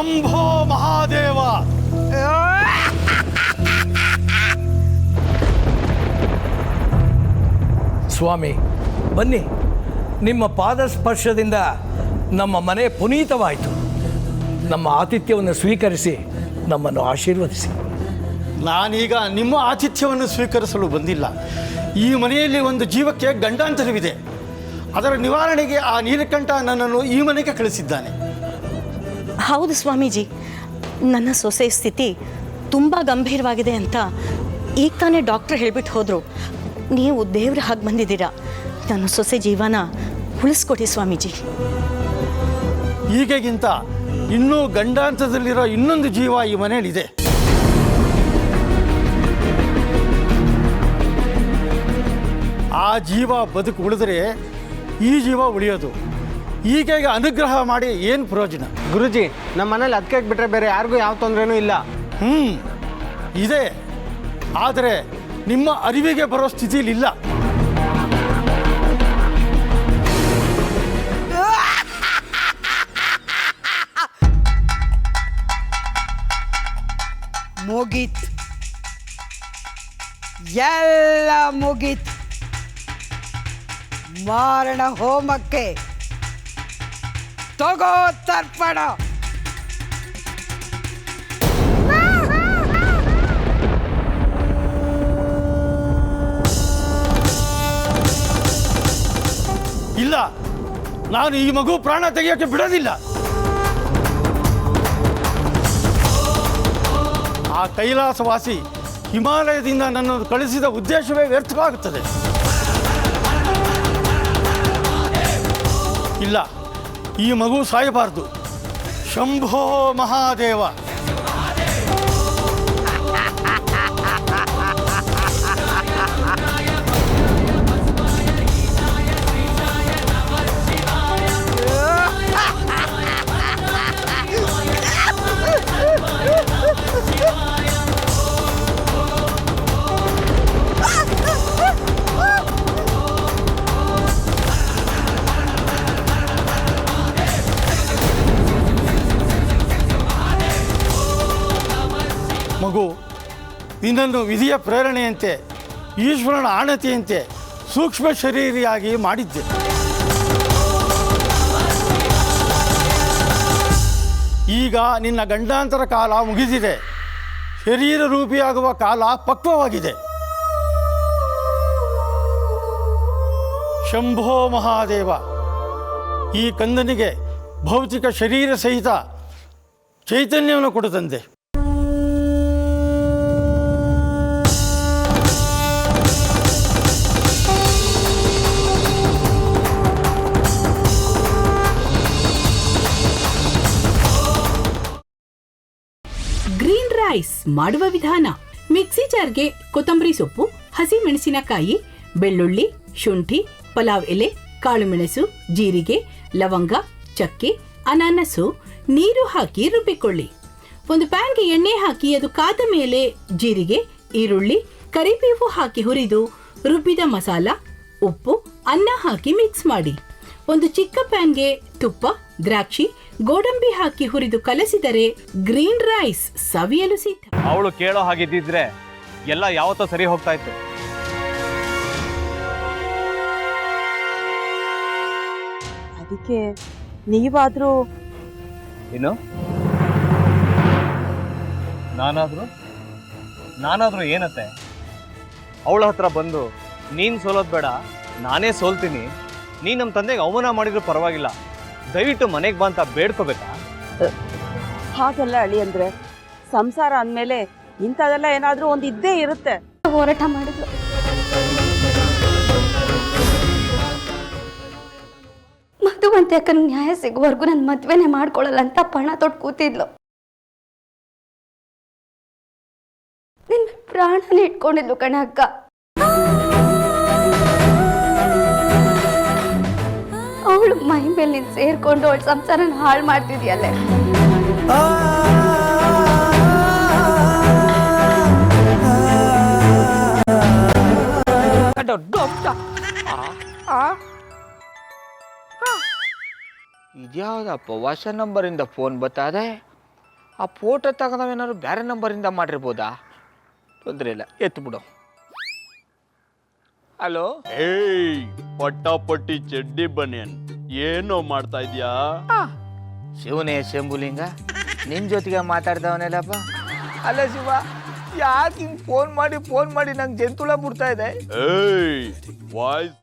ಶಂಭೋ ಮಹಾದೇವ. ಸ್ವಾಮಿ ಬನ್ನಿ, ನಿಮ್ಮ ಪಾದ ಸ್ಪರ್ಶದಿಂದ ನಮ್ಮ ಮನೆ ಪುನೀತವಾಯಿತು. ನಮ್ಮ ಆತಿಥ್ಯವನ್ನು ಸ್ವೀಕರಿಸಿ ನಮ್ಮನ್ನು ಆಶೀರ್ವದಿಸಿ. ನಾನೀಗ ನಿಮ್ಮ ಆತಿಥ್ಯವನ್ನು ಸ್ವೀಕರಿಸಲು ಬಂದಿಲ್ಲ. ಈ ಮನೆಯಲ್ಲಿ ಒಂದು ಜೀವಕ್ಕೆ ಗಂಡಾಂತರವಿದೆ. ಅದರ ನಿವಾರಣೆಗೆ ಆ ನೀಲಕಂಠ ನನ್ನನ್ನು ಈ ಮನೆಗೆ ಕಳಿಸಿದ್ದಾನೆ. ಹೌದು ಸ್ವಾಮೀಜಿ, ನನ್ನ ಸೊಸೆ ಸ್ಥಿತಿ ತುಂಬ ಗಂಭೀರವಾಗಿದೆ ಅಂತ ಈಗ ತಾನೇ ಡಾಕ್ಟ್ರ್ ಹೇಳ್ಬಿಟ್ಟು ಹೋದರು. ನೀವು ದೇವ್ರ ಹಾಗೆ ಬಂದಿದ್ದೀರಾ. ನನ್ನ ಸೊಸೆ ಜೀವನ ಉಳಿಸ್ಕೊಡಿ ಸ್ವಾಮೀಜಿ. ಈಗಗಿಂತ ಇನ್ನೂ ಗಂಡಾಂತರದಲ್ಲಿರೋ ಇನ್ನೊಂದು ಜೀವ ಈ ಮನೆಯಲ್ಲಿದೆ. ಆ ಜೀವ ಬದುಕು ಉಳಿದರೆ ಈ ಜೀವ ಉಳಿಯೋದು. ಈಗ ಅನುಗ್ರಹ ಮಾಡಿ ಏನು ಪ್ರಯೋಜನ? ಗುರುಜಿ, ನಮ್ಮ ಮನೇಲಿ ಅದಕ್ಕೆ ಬಿಟ್ಟರೆ ಬೇರೆ ಯಾರಿಗೂ ಯಾವ ತೊಂದರೆನೂ ಇಲ್ಲ. ಇದೆ, ಆದರೆ ನಿಮ್ಮ ಅರಿವಿಗೆ ಬರೋ ಸ್ಥಿತಿಲಿಲ್ಲ. ಮುಗೀತ್, ಎಲ್ಲ ಮುಗೀತ್. ಮಾರಣ ಹೋಮಕ್ಕೆ ತಗೋ ತರ್ಪಣ. ಇಲ್ಲ, ನಾನು ಈ ಮಗು ಪ್ರಾಣ ತೆಗೆಯೋಕೆ ಬಿಡೋದಿಲ್ಲ. ಆ ಕೈಲಾಸವಾಸಿ ಹಿಮಾಲಯದಿಂದ ನನ್ನನ್ನು ಕಳಿಸಿದ ಉದ್ದೇಶವೇ ವ್ಯರ್ಥವಾಗುತ್ತದೆ. ಇಲ್ಲ, ಈ ಮಗು ಸಾಯಬಾರದು. ಶಂಭೋ ಮಹಾದೇವ. ಮಗು, ನಿನ್ನನ್ನು ವಿಧಿಯ ಪ್ರೇರಣೆಯಂತೆ ಈಶ್ವರನ ಆಣತಿಯಂತೆ ಸೂಕ್ಷ್ಮ ಶರೀರಿಯಾಗಿ ಮಾಡಿದ್ದೆ. ಈಗ ನಿನ್ನ ಗಂಡಾಂತರ ಕಾಲ ಮುಗಿದಿದೆ. ಶರೀರ ರೂಪಿಯಾಗುವ ಕಾಲ ಪಕ್ವವಾಗಿದೆ. ಶಂಭೋ ಮಹಾದೇವ. ಈ ಕಂದನಿಗೆ ಭೌತಿಕ ಶರೀರ ಸಹಿತ ಚೈತನ್ಯವನ್ನು ಕೊಡು ತಂದೆ. ಗ್ರೀನ್ ರೈಸ್ ಮಾಡುವ ವಿಧಾನ: ಮಿಕ್ಸಿ ಜಾರ್ಗೆ ಕೊತ್ತಂಬರಿ ಸೊಪ್ಪು, ಹಸಿ ಮೆಣಸಿನಕಾಯಿ, ಬೆಳ್ಳುಳ್ಳಿ, ಶುಂಠಿ, ಪಲಾವ್ ಎಲೆ, ಕಾಳುಮೆಣಸು, ಜೀರಿಗೆ, ಲವಂಗ, ಚಕ್ಕೆ, ಅನಾನಸು, ನೀರು ಹಾಕಿ ರುಬ್ಬಿಕೊಳ್ಳಿ. ಒಂದು ಪ್ಯಾನ್ಗೆ ಎಣ್ಣೆ ಹಾಕಿ ಅದು ಕಾದ ಮೇಲೆ ಜೀರಿಗೆ, ಈರುಳ್ಳಿ, ಕರಿಬೇವು ಹಾಕಿ ಹುರಿದು ರುಬ್ಬಿದ ಮಸಾಲ, ಉಪ್ಪು, ಅನ್ನ ಹಾಕಿ ಮಿಕ್ಸ್ ಮಾಡಿ. ಒಂದು ಚಿಕ್ಕ ಪ್ಯಾನ್ಗೆ ತುಪ್ಪ, ದ್ರಾಕ್ಷಿ, ಗೋಡಂಬಿ ಹಾಕಿ ಹುರಿದು ಕಲಸಿದರೆ ಗ್ರೀನ್ ರೈಸ್ ಸವಿಯಲು ಸಿದ್ಧ. ಅವಳು ಕೇಳೋ ಹಾಗಿದ್ದಿದ್ರೆ ಎಲ್ಲ ಯಾವತ್ತೋ ಸರಿ ಹೋಗ್ತಾ ಇತ್ತು. ಅದಕ್ಕೆ ನೀವಾದ್ರೂ ಏನು? ನಾನಾದ್ರೂ ಏನತ್ತೆ? ಅವಳ ಹತ್ರ ಬಂದು ನೀನು ಸೋಲೋದು ಬೇಡ, ನಾನೇ ಸೋಲ್ತೀನಿ, ನೀನು ನಮ್ಮ ತಂದೆಗೆ ಅವಮಾನ ಮಾಡಿದ್ರು ಪರವಾಗಿಲ್ಲ, ದಯವಿಟ್ಟು ಮನೆಗೆ ಬಾ ಅಂತ ಬೇಡ್ಕೋಬೇಕಾ? ಹಾಗೆಲ್ಲ ಅಳಿ ಅಂದ್ರೆ ಸಂಸಾರ ಅಂದಮೇಲೆ ಇಂಥದೆಲ್ಲ ಏನಾದ್ರೂ ಒಂದು ಇದ್ದೇ ಇರುತ್ತೆ. ಹೋರಾಟ ಮಾಡಿದ್ಲು. ಮಧುವಂತೆ ಅಕ್ಕನ ನ್ಯಾಯ ಸಿಗುವವರೆಗೂ ನನ್ನ ಮದ್ವೆನೆ ಮಾಡ್ಕೊಳ್ಳಲ್ಲ ಅಂತ ಪಣ ತೊಟ್ಟು ಕೂತಿದ್ಲು. ನಿನ್ನ ಪ್ರಾಣನೇ ಇಟ್ಕೊಂಡಿದ್ಲು ಕಣ ಅಕ್ಕ. ಅವಳು ಮೈ ಮೇಲೆ ನೀನು ಸೇರ್ಕೊಂಡು ಅವಳ ಸಂಸಾರನ ಹಾಳು ಮಾಡ್ತಿದ್ಯಲ್ಲೇ. ಇದ್ಯಾವುದಪ್ಪ ಹೊಸ ನಂಬರಿಂದ ಫೋನ್ ಬರ್ತಾದೆ? ಆ ಫೋಟೋ ತಗೊಂಡವೇನಾದ್ರು ಬೇರೆ ನಂಬರಿಂದ ಮಾಡಿರ್ಬೋದಾ? ತೊಂದರೆ ಇಲ್ಲ, ಎತ್ತು ಬಿಡು. ಹಲೋ, ಏಯ್ ಪಟ್ಟಾಪಟ್ಟಿ ಚಡ್ಡಿ ಬನಿಯನ್, ಏನೋ ಮಾಡ್ತಾ ಇದ್ಯಾ? ಶಿವನೇ ಶಂಭುಲಿಂಗ, ನಿನ್ನ ಜೊತೆಗೆ ಮಾತಾಡ್ದವನೆಲ್ಲಪ್ಪ. ಅಲ್ಲ ಶಿವ, ಯಾಕೆ ಹಿಂಗೆ ಫೋನ್ ಮಾಡಿ ನಂಗೆ ಜಂತುಳ ಬಿಡ್ತಾ ಇದೆ? ಏಯ್ ವಾಯ್ಸ್